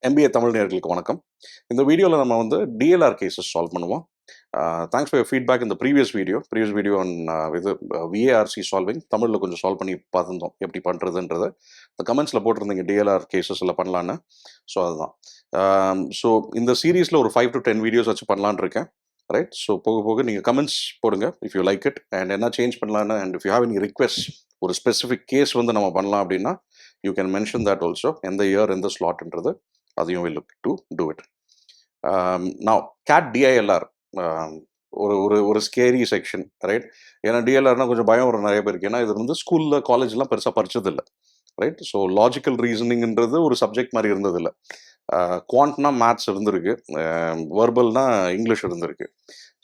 MBA Tamil நேயர்களுக்கு வணக்கம். இந்த வீடியோவில் நம்ம வந்து டிஎல்ஆர் கேசஸ் சால்வ் பண்ணுவோம். தேங்க்ஸ் ஃபார் யுவர் ஃபீட்பேக் இந்த ப்ரீவியஸ் வீடியோ ஆன் இது விஏஆர்சி சால்விங் தமிழில் கொஞ்சம் சால்வ் பண்ணி பார்த்துருந்தோம் எப்படி பண்ணுறதுன்றது. இந்த கமெண்ட்ஸில் போட்டிருந்தீங்க டிஎல்ஆர் கேசஸில் பண்ணலான்னு. ஸோ அதுதான். ஸோ இந்த சீரீஸில் ஒரு 5 to 10 வீடியோஸ் வச்சு பண்ணலான்னு இருக்கேன். ரைட். ஸோ போக போக நீங்கள் கமெண்ட்ஸ் போடுங்க if you like it and என்ன சேஞ்ச் பண்ணலான்னு and if you have any request ஒரு ஸ்பெசிஃபிக் கேஸ் வந்து நம்ம பண்ணலாம் அப்படின்னா you can mention that also. எந்த இயர் எந்த ஸ்லாட்ன்றது அதையும் will look to do it. Now CAT DILR ஒரு ஒரு ஒரு ஸ்கேரி செக்ஷன், ரைட்? ஏன்னா டிஎல்ஆர்னா கொஞ்சம் பயம் வரும் நிறைய பேருக்கு. ஏன்னா இது வந்து ஸ்கூலில் காலேஜ்லாம் பெருசாக படிச்சதில்லை, ரைட்? ஸோ லாஜிக்கல் ரீசனிங்ன்றது ஒரு சப்ஜெக்ட் மாதிரி இருந்ததில்லை. குவான்ட்னா மேத்ஸ் இருந்திருக்கு, வெர்பல்னா இங்கிலீஷ் இருந்திருக்கு.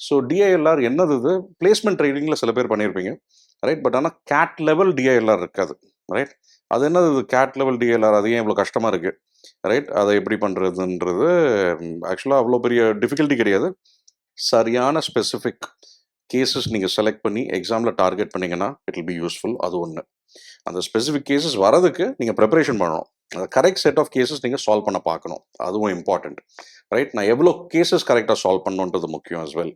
ஸோ டிஐஎல்ஆர் என்னது? இது பிளேஸ்மெண்ட் ட்ரைனிங்கில் சில பேர் பண்ணியிருப்பீங்க, ரைட்? பட் ஆனால் கேட் லெவல் டிஐஎல்ஆர் இருக்காது, ரைட்? அது என்னது இது கேட் லெவல் டிஐஎல்ஆர்? அது ஏன் இவ்வளோ கஷ்டமாக இருக்குது, ரைட்? அதை எப்படி பண்ணுறதுன்றது ஆக்சுவலாக அவ்வளோ பெரிய டிஃபிகல்ட்டி கிடையாது. சரியான ஸ்பெசிஃபிக் கேசஸ் நீங்கள் செலக்ட் பண்ணி எக்ஸாமில் டார்கெட் பண்ணிங்கன்னா இட் வில் பி யூஸ்ஃபுல். அது ஒன்று. அந்த ஸ்பெசிஃபிக் கேசஸ் வரதுக்கு நீங்கள் ப்ரிப்பரேஷன் பண்ணணும். அந்த கரெக்ட் செட் ஆஃப் கேசஸ் நீங்கள் சால்வ் பண்ண பார்க்கணும், அதுவும் இம்பார்ட்டண்ட், ரைட்? நான் எவ்வளோ கேசஸ் கரெக்டாக சால்வ் பண்ணணுன்றது முக்கியம் as well.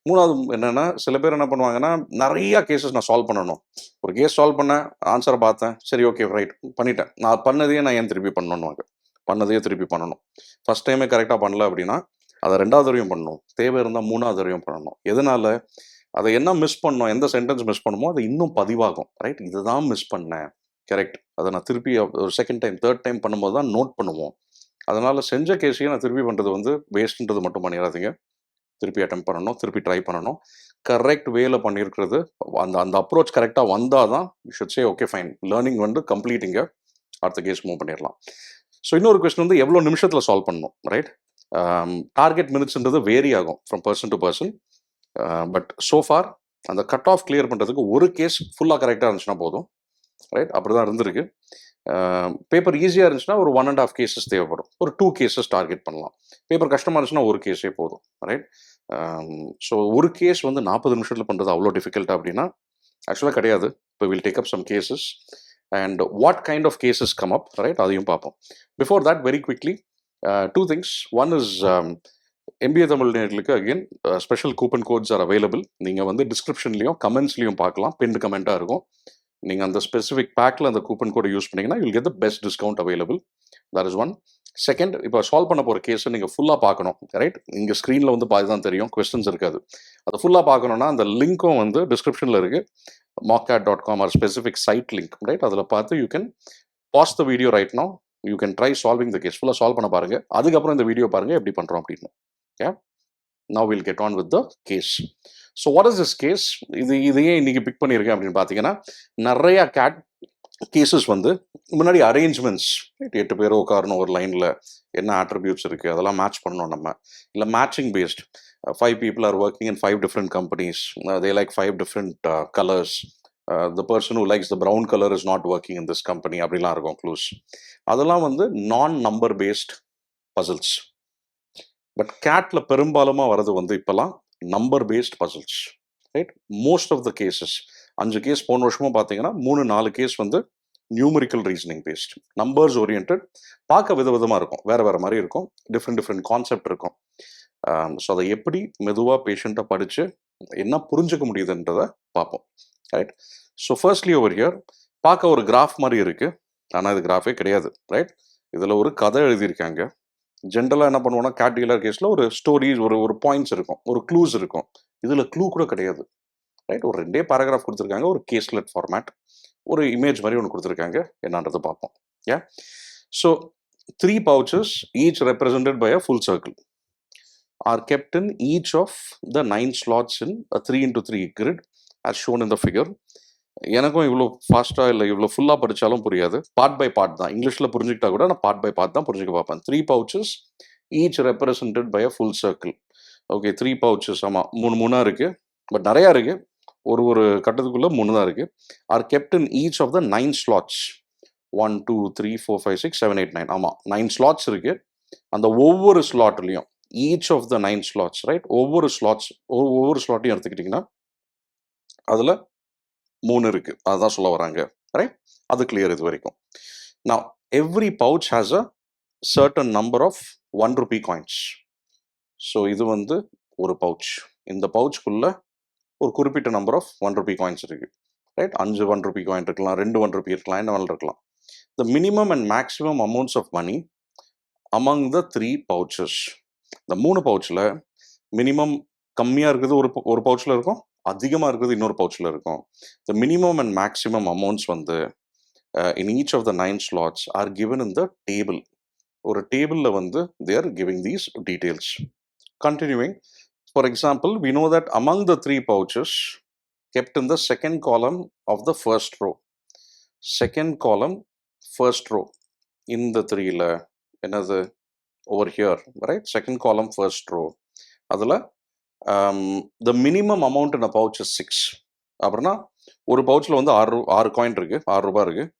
மூணாவது என்னென்னா, சில பேர் என்ன பண்ணுவாங்கன்னா, நிறையா கேசஸ் நான் சால்வ் பண்ணணும். ஒரு கேஸ் சால்வ் பண்ணேன், ஆன்சரை பார்த்தேன், சரி ஓகே ரைட் பண்ணிட்டேன், நான் பண்ணதையே நான் ஏன் திருப்பி பண்ணணும்னு பண்ணதையே திருப்பி பண்ணணும். ஃபஸ்ட் டைமே கரெக்டாக பண்ணல அப்படின்னா அதை 2வது தடவையும் பண்ணணும், தேவை இருந்தால் 3வது தடவையும் பண்ணணும். எதனால? அதை என்ன மிஸ் பண்ணோம், எந்த சென்டென்ஸ் மிஸ் பண்ணுமோ அது இன்னும் பதிவாகும், ரைட்? இதுதான் மிஸ் பண்ணேன், கரெக்ட்? அதை நான் திருப்பி ஒரு செகண்ட் டைம் தேர்ட் டைம் பண்ணும்போது தான் நோட் பண்ணுவோம். அதனால் செஞ்ச கேஸையும் நான் திருப்பி பண்ணுறது வந்து வேஸ்ட்ன்றது மட்டும் பண்ணிடாதீங்க. திருப்பி அட்டெம்ப் பண்ணணும், திருப்பி ட்ரை பண்ணணும். கரெக்ட் வேல பண்ணியிருக்கிறது அந்த அந்த அப்ரோச் கரெக்டாக வந்தால் தான் you should say okay fine, learning வந்து கம்ப்ளீட்டிங்க, அடுத்த கேஸ் மூவ் பண்ணிடலாம். ஸோ இன்னொரு கொஸ்டின் வந்து எவ்வளோ நிமிஷத்தில் சால்வ் பண்ணணும், ரைட்? டார்கெட் மினிட்ஸ்ன்றது வேரி ஆகும் from person to person. But so far அந்த கட் ஆஃப் கிளியர் பண்ணுறதுக்கு ஒரு கேஸ் ஃபுல்லாக கரெக்டாக இருந்துச்சுன்னா போதும், ரைட்? அப்படி தான் இருந்திருக்கு. பேப்பர் ஈஸியாக இருந்துச்சுன்னா ஒரு 1.5 கேசஸ் தேவைப்படும், ஒரு 2 கேசஸ் டார்கெட் பண்ணலாம். பேப்பர் கஷ்டமாக இருந்துச்சுன்னா ஒரு கேஸே போதும், ரைட்? ஸோ ஒரு கேஸ் வந்து 40 நிமிஷத்தில் பண்ணுறது அவ்வளோ டிஃபிகல்ட்டா அப்படின்னா ஆக்சுவலாக கிடையாது. இப்போ will take up some cases and what kind of cases come up, right? அதையும் பார்ப்போம். Before that very quickly 2 things. One is MBA Tamil நேயர்களுக்கு again special coupon codes are available. நீங்கள் வந்து டிஸ்கிரிப்ஷன்லையும் கமெண்ட்ஸ்லையும் பார்க்கலாம், பின்டு கமெண்ட்டாக இருக்கும். நீங்கள் அந்த ஸ்பெசிஃபிக் பேக்கில் அந்த கூப்பன் கோடை யூஸ் பண்ணிங்கன்னா you'll get the best discount available. That is one. Second, இப்போ சால்வ் பண்ண போகிற கேஸை நீங்கள் ஃபுல்லாக பார்க்கணும், ரைட்? இங்கே ஸ்க்ரீனில் வந்து பாதி தான் தெரியும், கொஸ்டின்ஸ் இருக்காது. அதை ஃபுல்லாக பார்க்கணுன்னா அந்த லிங்க்கும் வந்து டிஸ்கிரிப்ஷனில் இருக்குது, mockcat.com or specific site link, right? அதில் பார்த்து you can pause the video right now. You can try solving the case. ஃபுல்லாக சால்வ் பண்ண பாருங்கள், அதுக்கப்புறம் இந்த வீடியோ பாருங்கள் எப்படி பண்ணுறோம் அப்படின்னு. Yeah, now we'll get on with the case. So what is this case? இதையே இன்னைக்கு பிக் பண்ணியிருக்கேன் அப்படின்னு பார்த்தீங்கன்னா, நிறைய கேட் கேசஸ் வந்து முன்னாடி அரேஞ்ச்மெண்ட்ஸ், 8 பேர் உட்காரணும் ஒரு லைனில், என்ன ஆட்ரிபியூட்ஸ் இருக்குது அதெல்லாம் மேட்ச் பண்ணணும் நம்ம. இல்லை matching paste, 5 people are working in 5 different companies, they like 5 different colors, the person who likes the brown color is not working in this company, அப்படிலாம் இருக்கும் க்ளூஸ். அதெல்லாம் வந்து நான் நம்பர் பேஸ்ட் பசில்ஸ். பட் கேட்ல பெரும்பாலுமாக வரது வந்து இப்போலாம் number based puzzles, right? Most of the cases 5 case போன வருஷமும் பார்த்தீங்கன்னா 3-4 கேஸ் வந்து numerical reasoning based, numbers oriented. பார்க்க விதவிதமாக இருக்கும், வேறு வேறு மாதிரி இருக்கும், டிஃப்ரெண்ட் கான்செப்ட் இருக்கும். ஸோ அதை எப்படி மெதுவாக பேஷண்ட்டாக படித்து என்ன புரிஞ்சுக்க முடியுதுன்றதை பார்ப்போம், right? So firstly over here பார்க்க ஒரு கிராஃப் மாதிரி இருக்குது, ஆனால் இது கிராஃபே கிடையாது, ரைட்? இதில் ஒரு கதை எழுதியிருக்காங்க. ஜென்ரலாக என்ன பண்ணுவோம்னா கேட் டீலர் கேஸில் ஒரு ஸ்டோரிஸ், ஒரு பாயிண்ட்ஸ் இருக்கும், ஒரு க்ளூஸ் இருக்கும். இதில் க்ளூ கூட கிடையாது, ரைட்? ஒரு 2 பேராகிராஃப் கொடுத்துருக்காங்க, ஒரு கேஸ்லெட் ஃபார்மேட், ஒரு இமேஜ் மாதிரி ஒன்று கொடுத்துருக்காங்க. என்னன்றது பார்ப்போம். Yeah, so 3 pouches each represented by a full circle are kept in each of the 9 slots in a 3x3 grid as shown in the figure. எனக்கும் இவ்வளோ ஃபாஸ்ட்டாக இல்லை இவ்வளோ ஃபுல்லாக படித்தாலும் புரியாது, பார்ட் பை பார்ட் தான். இங்கிலீஷில் புரிஞ்சுக்கிட்டா கூட நான் பார்ட் பை பார்ட் தான் புரிஞ்சுக்க பார்ப்பேன். 3 pouches each represented by a full circle. Okay, 3 pouches, ஆமாம் 3 இருக்குது, பட் நிறையா இருக்குது, ஒரு கட்டத்துக்குள்ளே 3 தான் இருக்குது. Are kept in each of the 9 slots. 1 2 3 4 5 6 7 8 9, ஆமாம் 9 ஸ்லாட்ஸ் இருக்குது. அந்த ஒவ்வொரு ஸ்லாட்லேயும் each of the 9 slots, right? ஒவ்வொரு ஸ்லாட்டையும் எடுத்துக்கிட்டிங்கன்னா அதில் 3 இருக்குது, அதுதான் சொல்ல வராங்க, ரைட்? அது கிளியர் இது வரைக்கும். Now every pouch has a certain number of 1 rupee coins. So இது வந்து ஒரு பவுச். இந்த பவுச்சுக்குள்ள ஒரு குறிப்பிட்ட நம்பர் ஆஃப் 1 rupee coins இருக்கு. ரைட், 5 1 rupee coin இருக்கலாம், 2 1 rupee இருக்கலாம், என்ன வேணாலும் இருக்கலாம். The minimum and maximum amounts of money among the 3 pouches. இந்த 3 பவுச்சில் மினிமம் கம்மியாக இருக்குது ஒரு பவுச்சில் இருக்கும், அதிகமாக இருக்குது இன்னொரு பவுச்சில் இருக்கும். The minimum and maximum amounts வந்து in each of the 9 slots are given in the table. ஒரு டேபிளில் வந்து they are giving these details. Continuing, for example, we know that among the 3 pouches kept in the second column of the first row, second column first row, in the 3ல என்னது over here, right, second column first row, அதில் the minimum amount in a pouch is 6. அப்படின்னா ஒரு பவுச்சில் வந்து 6 coin இருக்குது, 6 ரூபாய் இருக்குது.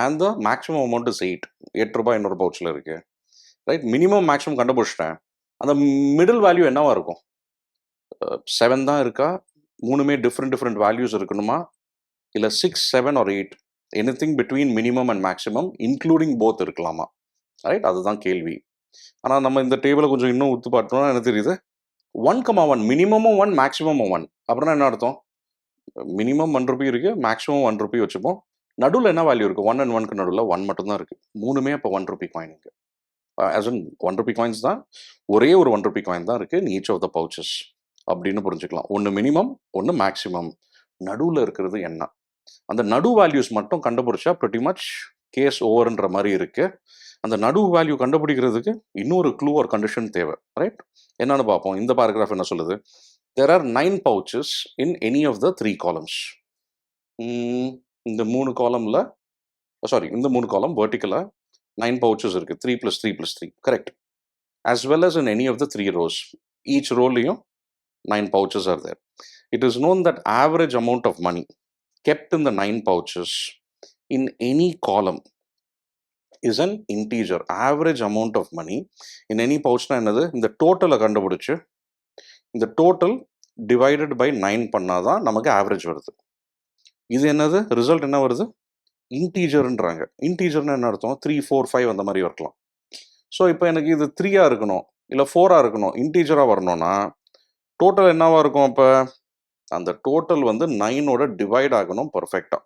and the maximum amount is 8 ரூபாய் இன்னொரு பவுச்சில் இருக்குது. ரைட், மினிமம் மேக்ஸிமம் கண்டுபிடிச்சிட்டேன். அந்த மிடில் வேல்யூ என்னவா இருக்கும்? 7 தான் இருக்கா, மூணுமே டிஃப்ரெண்ட் வேல்யூஸ் இருக்கணுமா, இல்லை 6 7 or 8 anything between minimum and maximum including both இருக்கலாமா? ரைட், அதுதான் கேள்வி. ஆனால் நம்ம இந்த டேபிளை கொஞ்சம் இன்னும் உத்து பார்த்தோம்னா என்ன தெரியுது, 1,1 மினிமமும் 1 மேக்ஸிமமும் 1. அப்படின்னா என்ன அர்த்தம்? மினிமம் 1 ரூபி இருக்குது, மேக்ஸிமம் 1 ரூபி வச்சுப்போம். நடுவில் என்ன வேல்யூ இருக்குது? 1 and 1க்கு நடுவில் 1 மட்டும்தான் இருக்குது. மூணுமே அப்போ 1 rupee coin இருக்குது. as in 1 rupee coins தான், ஒரே ஒரு 1 rupee coin தான் இருக்குது in each of the pouches அப்படின்னு புரிஞ்சுக்கலாம். ஒன்று மினிமம், ஒன்று மேக்ஸிமம். நடுவில் இருக்கிறது என்ன? அந்த நடு வேல்யூஸ் மட்டும் கண்டுபிடிச்சா pretty much கேஸ் ஓவர்ன்ற மாதிரி இருக்கு. அந்த நடு வேல்யூ கண்டுபிடிக்கிறதுக்கு இன்னொரு க்ளூ ஒரு கண்டிஷன் தேவை. ரைட், என்னன்னு பார்ப்போம். இந்த பேராகிராஃப் என்ன சொல்லுது? there are 9 pouches in any of the 3 columns. இந்த 3 காலமில், சாரி, இந்த 3 காலம் வெர்டிக்கலாக 9 pouches இருக்கு. 3 + 3 + 3, correct. as well as in any of the 3 rows. each rowலையும் 9 pouches are there. It is known that average amount of money kept in the 9 pouches in any column is an integer. Average amount of money in any pouchனா என்னது? இந்த டோட்டலை கண்டுபிடிச்சு இந்த total divided by 9 பண்ணாதான் நமக்கு average வருது. இது என்னது? Result என்ன வருது? இன்டீஜர்ன்றாங்க. இன்டீஜர்னு என்ன அர்த்தம்? 3 4 5 அந்த மாதிரி இருக்கலாம். ஸோ இப்போ எனக்கு இது 3 இருக்கணும், இல்லை 4 இருக்கணும், இன்டீஜராக வரணும்னா டோட்டல் என்னவா இருக்கும்? அப்போ அந்த டோட்டல் வந்து 9ஓட டிவைட் ஆகணும் பர்ஃபெக்டாக.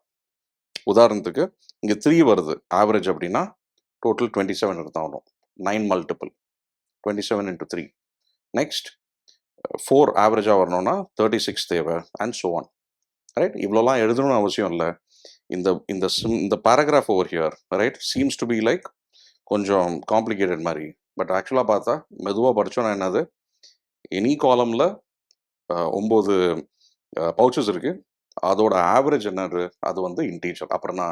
உதாரணத்துக்கு இங்கே 3 வருது ஆவரேஜ் அப்படின்னா டோட்டல் 27 எடுத்தாகணும். 9 multiple 27 into 3. நெக்ஸ்ட் 4 ஆவரேஜாக வரணும்னா 36 தேவை, அண்ட் ஸோ ஆன். ரைட், இவ்வளோலாம் எழுதணும்னு அவசியம் இல்லை. இந்த paragraph over here, right, seems to be like கொஞ்சம் காம்ப்ளிகேட்டட் மாதிரி. பட் ஆக்சுவலாக பார்த்தா மெதுவாக படித்தோன்னா என்னது, எனி காலமில் 9 பவுச்சஸ் இருக்குது, அதோட ஆவரேஜ் என்னது? அது வந்து இன்டீஜர். அப்புறம்னா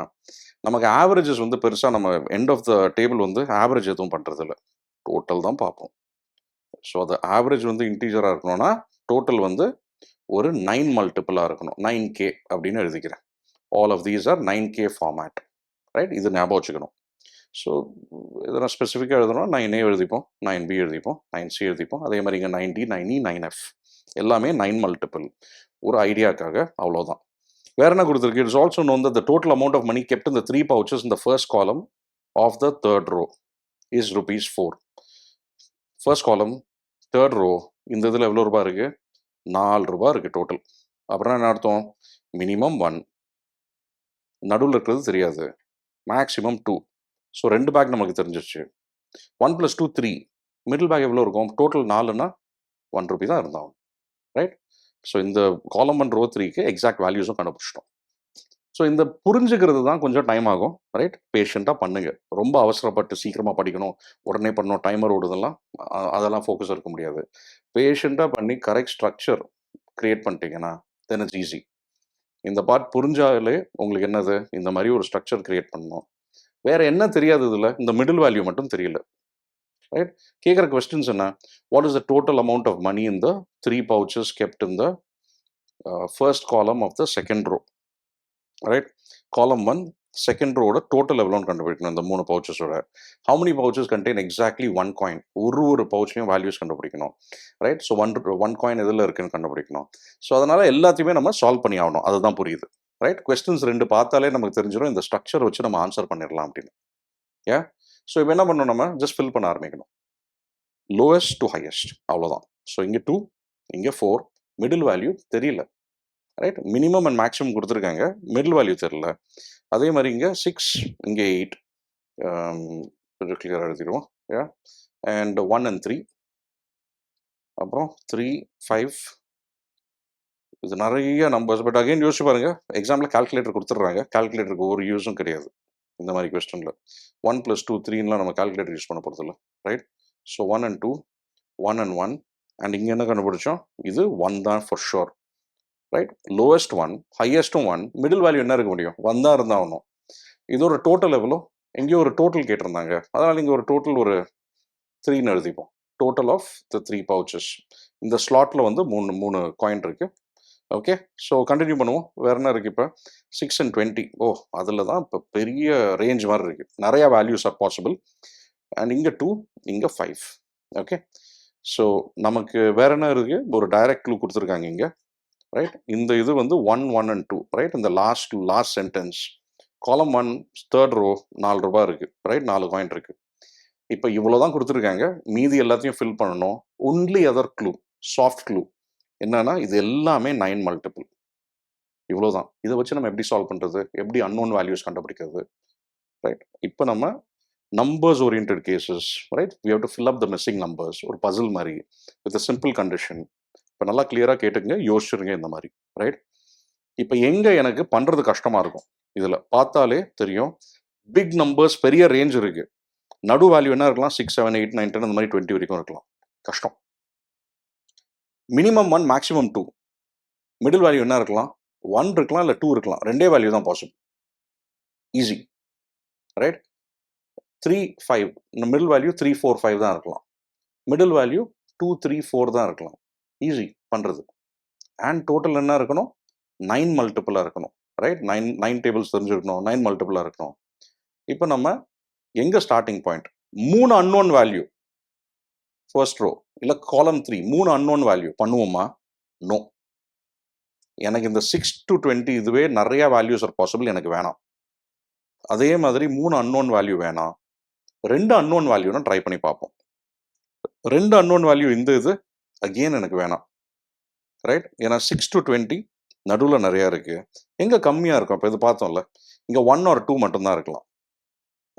நமக்கு ஆவரேஜஸ் வந்து பெருசாக நம்ம எண்ட் ஆஃப் த டேபிள் வந்து ஆவரேஜ் எதுவும் பண்ணுறது இல்லை, டோட்டல் தான் பார்ப்போம். ஸோ அது ஆவரேஜ் வந்து இன்டீஜராக இருக்கணும்னா டோட்டல் வந்து ஒரு 9 மல்டிபிளாக இருக்கணும். 9K அப்படின்னு எழுதிக்கிறேன். All of these are 9K format. Right, இது ஞாபகம் வச்சுக்கணும். ஸோ எதனா ஸ்பெசிஃபிக்காக எழுதணும், 9A எழுதிப்போம், 9B எழுதிப்போம், 9C எழுதிப்போம். அதே மாதிரி இங்கே 9D 9E 9F எல்லாமே 9 மல்டிபிள். ஒரு ஐடியாக்காக அவ்வளோதான். வேற என்ன கொடுத்துருக்கு? It's also known that the total amount of money kept in the 3 pouches in the first column of the third row is ₹4. First column third row, இந்த இதில் எவ்வளோ ரூபா இருக்குது? 4 ரூபாய் இருக்குது டோட்டல். அப்புறம் என்ன அர்த்தம்? மினிமம் 1, நடுவில் இருக்கிறது தெரியாது, மேக்ஸிமம் 2. ஸோ 2 பேக் நமக்கு தெரிஞ்சிருச்சு. 1 + 2 3, மிடில் பேக் எவ்வளோ இருக்கும்? டோட்டல் 4ன்னா 1 ரூபி தான் இருந்தாகும். ரைட், ஸோ இந்த காலம் 1 ரோ 3க்கு எக்ஸாக்ட் வேல்யூஸும் கண்டுபிடிச்சிட்டோம். ஸோ இந்த புரிஞ்சுக்கிறது தான் கொஞ்சம் டைம் ஆகும். ரைட், பேஷண்ட்டாக பண்ணுங்க. ரொம்ப அவசரப்பட்டு சீக்கிரமாக படிக்கணும், உடனே பண்ணணும், டைமர் ஓடுதெல்லாம் அதெல்லாம் ஃபோக்கஸ் இருக்க முடியாது. பேஷண்ட்டாக பண்ணி கரெக்ட் ஸ்ட்ரக்சர் க்ரியேட் பண்ணிட்டீங்கன்னா தென் இட்ஸ் ஈஸி. இந்த பார்ட் புரிஞ்சாலே உங்களுக்கு என்னது, இந்த மாதிரி ஒரு ஸ்ட்ரக்சர் க்ரியேட் பண்ணணும். வேறு என்ன தெரியாது இதில்? இந்த மிடில் வேல்யூ மட்டும் தெரியல. ரைட், கேட்குற கொஸ்டின்ஸ் என்ன? What is the total amount of money in the 3 pouches kept in the first column of the second row? Right, column 1 second ரோட டோட்டல் எவ்வளோன்னு கண்டுபிடிக்கணும். இந்த 3 பவுச்சஸோட how many pouches contain exactly 1 coin. ஒரு பவுச்லையும் values கண்டுபிடிக்கணும். Right, so 1 coin எதில் இருக்குன்னு கண்டுபிடிக்கணும். ஸோ அதனால் எல்லாத்தையுமே நம்ம சால்வ் பண்ணி ஆகணும். அதுதான் புரியுது. ரைட், கொஸ்டின்ஸ் 2 பார்த்தாலே நமக்கு தெரிஞ்சிடும் இந்த ஸ்ட்ரக்சர் வச்சு நம்ம ஆன்சர் பண்ணிடலாம் அப்படின்னு. ஏன்? ஸோ இப்போ என்ன பண்ணணும், நம்ம ஜஸ்ட் ஃபில் பண்ண ஆரம்பிக்கணும். லோவஸ்ட் டு ஹையஸ்ட், அவ்வளோதான். ஸோ இங்கே 2, இங்கே 4, மிடில் வேல்யூ தெரியல, ரைட்? மினிமம் அண்ட் மேக்ஸிமம் கொடுத்துருக்காங்க, மிடில் வேல்யூ தெரியல. அதே மாதிரி இங்கே 6, இங்கே 8, கொஞ்சம் கிளியராக எழுதிடுவோம். அண்ட் 1 and 3, அப்புறம் 3, 5, இது நிறைய நம்பர்ஸ். பட் அகைன் யோசிச்சு பாருங்க, எக்ஸாம்பிள் கால்குலேட்டர் கொடுத்துட்றாங்க, கால்குலேட்டருக்கு ஒரு யூஸும் கிடையாது இந்த மாதிரி கொஸ்டினில். 1 + 2 3லாம் நம்ம கால்குலேட்டர் யூஸ் பண்ண போகிறதில்ல, right? So 1 and 2, 1 and 1, and இங்கே என்ன கண்டுபிடிச்சோம், இது 1 தான் for sure, right? Lowest 1, ஹையஸ்ட்டும் 1, middle value என்ன இருக்க முடியும், 1 தான் இருந்தால் ஆகணும். இது ஒரு டோட்டல் எவ்வளோ, எங்கேயோ ஒரு டோட்டல் கேட்டிருந்தாங்க, அதனால் இங்கே ஒரு டோட்டல் ஒரு 3ன்னு எழுதிப்போம். Total of the 3 pouches. இந்த ஸ்லாட்டில் வந்து 3 காயின் இருக்குது. ஓகே, ஸோ கண்டினியூ பண்ணுவோம். வேறு என்ன இருக்குது இப்போ, 6 and 20. ஓ, அதில் தான் இப்போ பெரிய ரேஞ்ச் மாதிரி இருக்குது, நிறையா வேல்யூஸ் ஆர் பாசிபிள். அண்ட் இங்கே 2, இங்கே 5. ஓகே, ஸோ நமக்கு வேறு என்ன இருக்குது, ஒரு டைரக்ட் க்ளூ கொடுத்துருக்காங்க இங்கே, ரைட்? இந்த இது வந்து 1, 1 and 2, ரைட்? இந்த லாஸ்ட் சென்டென்ஸ், காலம் 1, தேர்ட் ரோ, 4 ரூபாய் இருக்குது, ரைட்? 4 காயின் இருக்குது. இப்போ இவ்வளோ தான் கொடுத்துருக்காங்க, மீதி எல்லாத்தையும் ஃபில் பண்ணணும். Only other clue, soft clue என்னன்னா, இது எல்லாமே 9 மல்டிபிள், இவ்வளோதான். இதை வச்சு நம்ம எப்படி சால்வ் பண்ணுறது, எப்படி அன்னோன் வேல்யூஸ் கண்டுபிடிக்கிறது, ரைட்? இப்போ நம்ம numbers oriented cases, right? We have to fill up the missing numbers, ஒரு பசில் மாதிரி வித் அ சிம்பிள் கண்டிஷன். இப்போ நல்லா கிளியராக கேட்டுங்க, யோசிச்சுருங்க இந்த மாதிரி, ரைட்? இப்போ எங்கே எனக்கு பண்ணுறது கஷ்டமாக இருக்கும், இதில் பார்த்தாலே தெரியும். பிக் நம்பர்ஸ், பெரிய ரேஞ்ச் இருக்குது, நடு வேல்யூ என்ன இருக்கலாம், 6, 7, 8, 9, 10 அந்த மாதிரி 20 வரைக்கும் இருக்கலாம், கஷ்டம். மினிமம் 1, மேக்ஸிமம் 2, மிடில் வேல்யூ என்ன இருக்கலாம், 1 இருக்கலாம், இல்லை 2 இருக்கலாம், ரெண்டே வேல்யூ தான் பாசிபிள், ஈஸி, ரைட்? 3, 5, இந்த மிடில் வேல்யூ 3, 4, 5 தான் இருக்கலாம், மிடில் வேல்யூ 2, 3, 4 தான் இருக்கலாம், ஈஸி பண்ணுறது. அண்ட் டோட்டல் என்ன இருக்கணும், 9 மல்டிபிளாக இருக்கணும், ரைட்? 9 டேபிள்ஸ் தெரிஞ்சிருக்கணும், 9 மல்டிபிளாக இருக்கணும். இப்போ நம்ம எங்கே starting point, 3 unknown value first row, இல்லை காலம் 3, 3 அன்னோன் வேல்யூ பண்ணுவோமா? நோ. எனக்கு இந்த 6 to 20 இதுவே நிறையா வேல்யூஸ் ஆர் பாசிபிள், எனக்கு வேணாம். அதே மாதிரி 3 அன்னோன் வேல்யூ வேணாம், 2 அன்னோன் வேல்யூனா ட்ரை பண்ணி பார்ப்போம். 2 அன்னோன் வேல்யூ இந்த இது அகெயின் எனக்கு வேணாம், ரைட்? ஏன்னா 6 to 20 நடுவில் நிறையா இருக்குது, எங்கே கம்மியாக இருக்கும். இப்போ இது பார்த்தோம்ல, இங்கே 1 or 2 மட்டும்தான் இருக்கலாம்,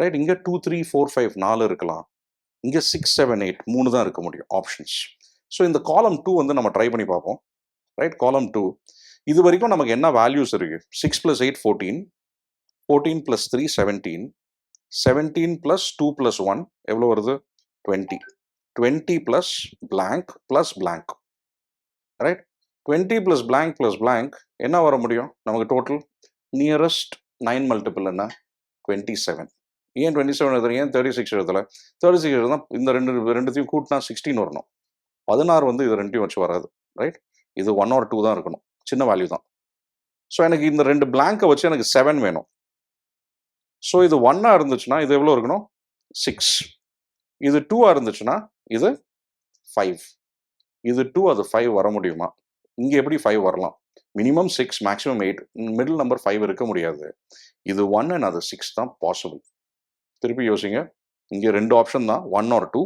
ரைட்? இங்கே 2, 3, 4, 5 4 இருக்கலாம், இங்கே 6, 7, 8 3 தான் இருக்க முடியும் ஆப்ஷன்ஸ். ஸோ இந்த காலம் 2 வந்து நம்ம ட்ரை பண்ணி பார்ப்போம், ரைட்? காலம் 2 இது வரைக்கும் நமக்கு என்ன வேல்யூஸ் இருக்குது, 6 + 8 14, 14 + 3 17, 17 + 2 + 1 எவ்வளோ வருது, 20, 20 + blank + blank, right? 20 + blank + blank என்ன வர முடியும் நமக்கு டோட்டல், நியரஸ்ட் 9 மல்டிபிள் என்ன, 27. ஏன் 27 எழுதுறீங்க, ஏன் 36 எழுதலை? 36 எழுதுனா இந்த ரெண்டுத்தையும் கூட்டினா 16 வரணும், 16 வந்து இது ரெண்டையும் வச்சு வராது, ரைட்? இது 1 or 2 தான் இருக்கணும், சின்ன வேல்யூ தான். ஸோ எனக்கு இந்த 2 பிளாங்கை வச்சு எனக்கு 7 வேணும். ஸோ இது 1 இருந்துச்சுன்னா இது எவ்வளோ இருக்கணும், 6. இது 2 இருந்துச்சுன்னா இது 5. இது 2, அது 5 வர முடியுமா? இங்கே எப்படி 5 வரலாம், மினிமம் 6, மேக்ஸிமம் 8, மிடில் நம்பர் 5 இருக்க முடியாது. இது 1 and அது 6 தான் பாசிபிள். திருப்பி யோசிங்க, இங்கே 2 ஆப்ஷன் தான், 1 or 2.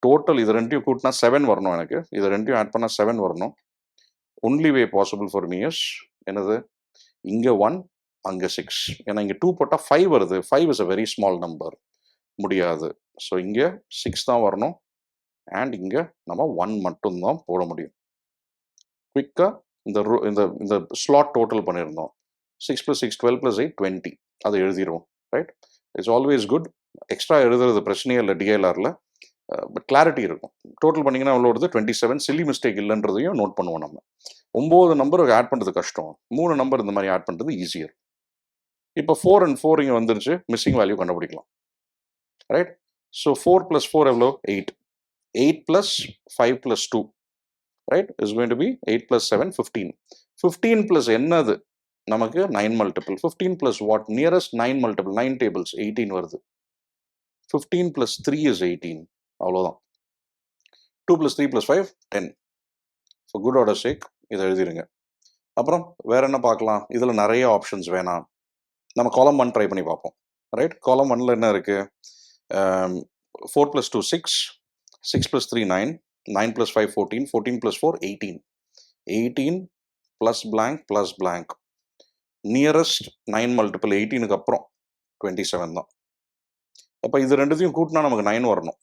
டோட்டல் இது ரெண்டையும் கூட்டினா 7 வரணும், எனக்கு இது ரெண்டையும் ஆட் பண்ணால் 7 வரணும். Only way possible for me is என்னது, இங்கே 1, அங்கே 6. ஏன்னா இங்கே 2 போட்டால் 5 வருது, 5 is a very small number, முடியாது. ஸோ இங்கே 6 தான் வரணும், அண்ட் இங்கே நம்ம 1 மட்டும்தான் போட முடியும். குவிக்காக இந்த ஸ்லாட் டோட்டல் பண்ணியிருந்தோம், 6 + 6 12 + 8 20, அதை எழுதிடுவோம், right? It's always good. Extra எழுதுறது பிரச்சனையே இல்லை டிஎல்ஆரில், பட் கிளாரிட்டி இருக்கும். டோட்டல் பண்ணிங்கன்னா அவ்வளோ வருது 27, சில்லி மிஸ்டேக் இல்லைன்றதையும் நோட் பண்ணுவோம். நம்ம 9 நம்பருக்கு ஆட் பண்ணுறது கஷ்டம், 3 நம்பர் இந்த மாதிரி ஆட் பண்ணுறது ஈஸியர். இப்போ 4 and 4 இங்கே வந்துருச்சு, மிஸ்ஸிங் வேல்யூ கண்டுபிடிக்கலாம், ரைட்? ஸோ 4 + 4 எவ்வளோ, 8. 8 + 5 + 2, right, is going to be 8 + 7 15. 15 + என்னது நமக்கு 9 multiple. 15 + what, nearest 9 multiple, 9 tables 18 வருது. 15 + 3 is 18, அவ்வளோதான். 2 + 3 + 5 10. ஸோ குட் ஆர்டர் சேக் இதை எழுதிடுங்க. அப்புறம் வேற என்ன பார்க்கலாம், இதில் நிறைய ஆப்ஷன்ஸ் வேணாம், நம்ம காலம் 1 ட்ரை பண்ணி பார்ப்போம். ரைட்? காலம் 1ல என்ன இருக்குது? 4 + 2 6, 6 + 3 9, 9 + 5 14, 14 + 4 18, 18 plus blank plus blank. Nearest 9 multiple 18க்கு அப்புறம் 27 தான். அப்போ இது ரெண்டுத்தையும் கூட்டினா நமக்கு 9 வரணும்.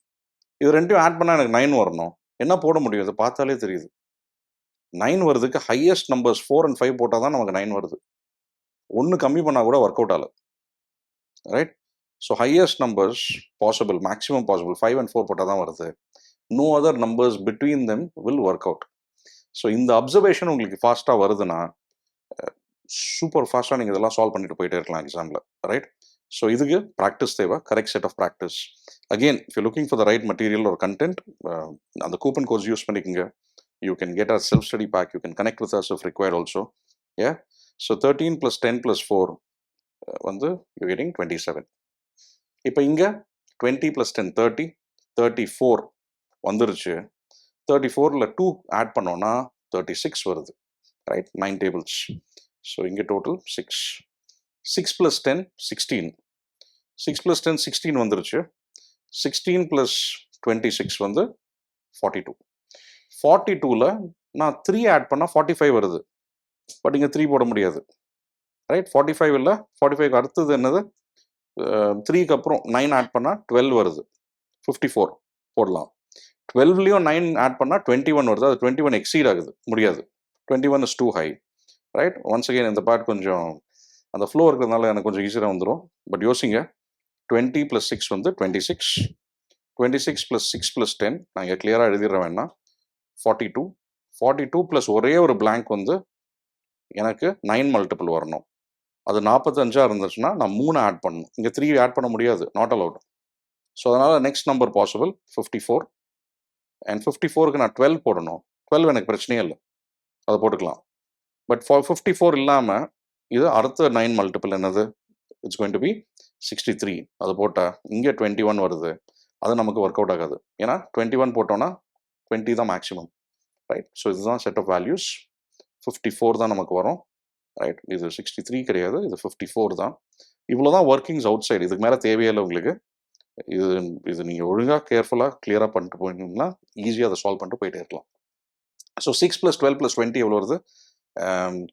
இது ரெண்டையும் ஆட் பண்ணால் எனக்கு 9 வரணும். என்ன போட முடியும்? இது பார்த்தாலே தெரியுது. 9 வருதுக்கு ஹையஸ்ட் நம்பர்ஸ் 4 and 5 போட்டால் தான் நமக்கு 9 வருது. ஒன்று கம்மி பண்ணால் கூட ஒர்க் அவுட் ஆகல. Right? So highest numbers possible, maximum possible 5 and 4 போட்டால் தான் வருது. No other numbers between them will work out. So இந்த அப்சர்வேஷன் உங்களுக்கு ஃபாஸ்ட்டாக வருதுன்னா சூப்பர் ஃபாஸ்ட்டாக நீங்கள் இதெல்லாம் சால்வ் பண்ணிட்டு போயிட்டே இருக்கலாம் எக்ஸாமில். ரைட்? ஸோ இதுக்கு ப்ராக்டிஸ் தேவை, correct set of practice. Again if you looking for the right material ஒரு கண்டென்ட், அந்த கூப்பன் கோர்ஸ் யூஸ் பண்ணிக்கோங்க. You can get our self-study pack. You can connect with us if required also. Yeah. So 13 + 10 + 4 you're getting 27. இப்போ இங்கே 20 + 10 30, 34 வந்துருச்சு. 34ல் 2 add பண்ணோன்னா 36 வருது. Right? 9 tables. So இங்கே total 6. 6 + 10 16. 6 + 10 16 வந்துருச்சு. 16 + 26 42. 42ல் நான் 3 ஆட் பண்ணால் 45 வருது. பட் இங்கே 3 போட முடியாது. ரைட்? 45 இல்லை, 45க்கு அடுத்தது என்னது? 3க்கு அப்புறம் 9 ஆட் பண்ணால் 12 வருது. 54 போடலாம். 12லேயும் 9 ஆட் பண்ணால் 21 வருது. அது 21 எக்ஸீட் ஆகுது, முடியாது. 21 is too high. Right? Once again இந்த பார்ட் கொஞ்சம் அந்த ஃப்ளோ இருக்கிறதுனால எனக்கு கொஞ்சம் ஈஸியாக வந்துடும். பட் யோசிங்க, 20 + 6 26, 26 + 6 + 10 நான் இங்கே கிளியராக எழுதிடுற வேணா 42, 42 ப்ளஸ் ஒரே ஒரு blank எனக்கு 9 மல்டிபிள் வரணும். அது 45 இருந்துச்சுன்னா நான் 3 ஆட் பண்ணணும். இங்கே 3 ஆட் பண்ண முடியாது, நாட் அலவுட். ஸோ அதனால் நெக்ஸ்ட் நம்பர் பாசிபிள் 54. அண்ட் 54க்கு நான் 12 போடணும். 12 எனக்கு பிரச்சனையே இல்லை, அதை போட்டுக்கலாம். பட் 54 இல்லாமல் இது அடுத்த 9 மல்டிபிள் என்னது? It's going to be 63. அது போட்டால் இங்கே 21 வருது. அது நமக்கு ஒர்க் அவுட் ஆகாது. ஏன்னா 21 போட்டோன்னா 20 தான் மேக்ஸிமம். ரைட்? ஸோ இதுதான் செட் ஆஃப் வேல்யூஸ். 54 தான் நமக்கு வரும். ரைட்? இது 63 கிடையாது, இது 54 தான். இவ்வளோ தான் ஒர்க்கிங்ஸ் அவுட் சைடு. இதுக்கு மேலே தேவையில்லை உங்களுக்கு. இது நீங்கள் ஒழுங்காக கேர்ஃபுல்லாக கிளியராக பண்ணிட்டு போயிட்டீங்கன்னா ஈஸியாக அதை சால்வ் பண்ணிட்டு போயிட்டே இருக்கலாம். ஸோ 6 + 12 + 20 எவ்வளோ வருது?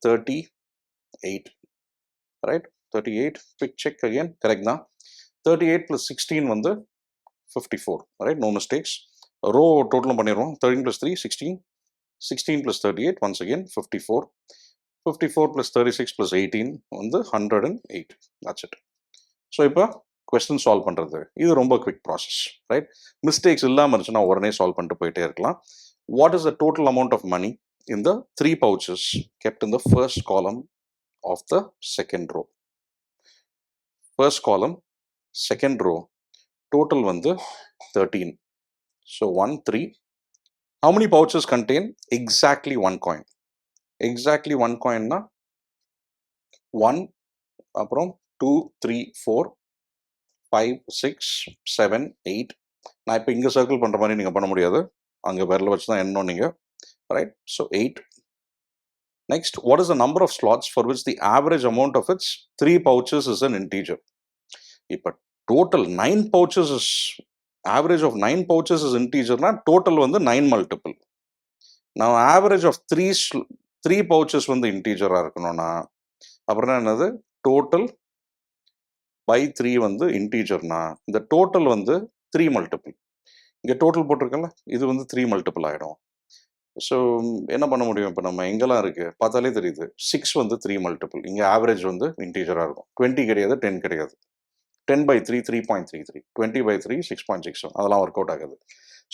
38. Right? 38. Quick check again. Correct தான். 38 + 16 54. ரைட்? No mistakes. ரோ டோட்டலும் பண்ணிடுவோம். 13 + 3 16, 16 + 38 once again 54, 54 + 36 + 18 108. that's it. So இப்போ கொஸ்டின் சால்வ் பண்ணுறது இது ரொம்ப குவிக் ப்ராசஸ். ரைட்? மிஸ்டேக்ஸ் இல்லாமல் இருந்துச்சுன்னா உடனே சால்வ் பண்ணிட்டு போயிட்டே இருக்கலாம். What is the total amount of money in the 3 pouches kept in the first column of the second row? First column, second row, total 13. So 1 3. How many pouches contain exactly 1 coin? Exactly 1 coin na 1, அப்புறம் 2 3 4 5 6 7 8. நான் இப்போ இங்கே circle பண்ணுற மாதிரி நீங்கள் பண்ண முடியாது, அங்கே விரல வச்சு தான் எண்ணணும் நீங்கள். Right? So 8. Next, what is the number of slots for which the average amount of its 3 pouches is an integer? இப்போ total 9 pouches is average of 9 pouches is integer na total 9 multiple. Now average of 3 pouches integer irukkanona appuram enadhu total by 3 integer na the total 3 multiple. Inga total potirukalla idu 3 multiple aidum. So enna panna mudiyum? Ipo nama engala irukku paathale theriyudhu 6 3 multiple. Inga average integer ah irukum. 20 கிடையாது, 10 கிடையாது. 10 by 3 3.33, 20 by 3 6.67. அதெல்லாம் work out ஆகுது.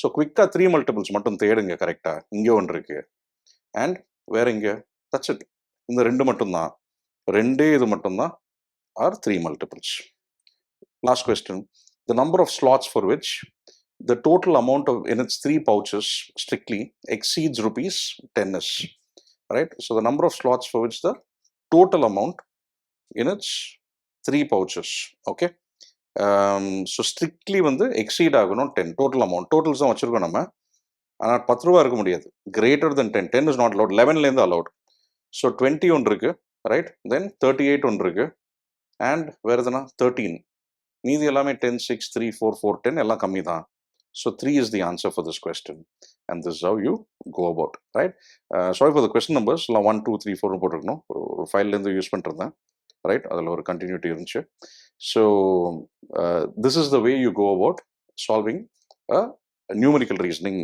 So குவிக்காக 3 multiples மட்டும் தேடுங்க. கரெக்டாக இங்கே ஒன்று இருக்குது அண்ட் வேற இங்கே. That's it. இந்த 2 மட்டும்தான், 2 இது மட்டும்தான் are 3 multiples. Last question, the number of slots for which the total amount of in its 3 pouches strictly exceeds ₹10 is. Right? So the number of slots for which the total amount in its 3 pouches. Okay? So strictly exceed ஆகணும் 10 total amount. Totals தான் வச்சுருக்கோம் நம்ம, ஆனால் 10 ரூபா இருக்க முடியாது. Greater then 10. 10 is not allowed. 11லேருந்து allowed. So 20 ஒன்று இருக்குது. ரைட்? தென் 38 ஒன்று இருக்குது. அண்ட் வேறு எதுனா 13. மீதி எல்லாமே 10, 6, 3, 4, 4, 10 எல்லாம் கம்மி தான். So 3 is the answer for this question. And this is how you go about, right? Sorry for the question numbers. 1, 2, 3, 4 போட்டிருக்கணும். ஒரு ஃபைல்லேருந்து யூஸ் பண்ணிருந்தேன், ரைட்? அதில் ஒரு கண்டினியூட்டி இருந்துச்சு. So this is the way you go about solving numerical reasoning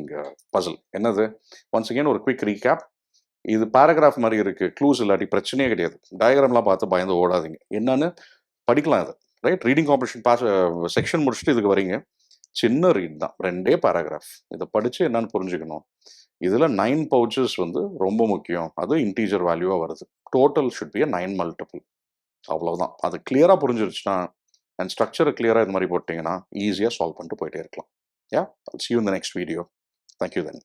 puzzle. என்னது? Once again ஒரு quick recap. இது paragraph மாதிரி இருக்குது, க்ளூஸ் இல்லாட்டி பிரச்சனையே கிடையாது. டயக்ராம்லாம் பார்த்து பயந்து ஓடாதீங்க, என்னன்னு படிக்கலாம் அது, right? Reading comprehension pass section முடிச்சுட்டு இதுக்கு வரீங்க, சின்ன ரீட் தான், 2 பேராகிராஃப். இதை படித்து என்னன்னு புரிஞ்சுக்கணும். இதில் 9 பவுச்சஸ் வந்து ரொம்ப முக்கியம், அது இன்டீஜர் வேல்யூவாக வருது. Total should be 9 multiple. அவ்வளோதான். அது கிளியராக புரிஞ்சிருச்சுன்னா அண்ட் ஸ்ட்ரக்சரை கிளியராக இது மாதிரி போட்டிங்கன்னா ஈஸியாக சால்வ் பண்ணிட்டு போயிட்டே இருக்கலாம். யா, I'll see you in the next video. Thank you then.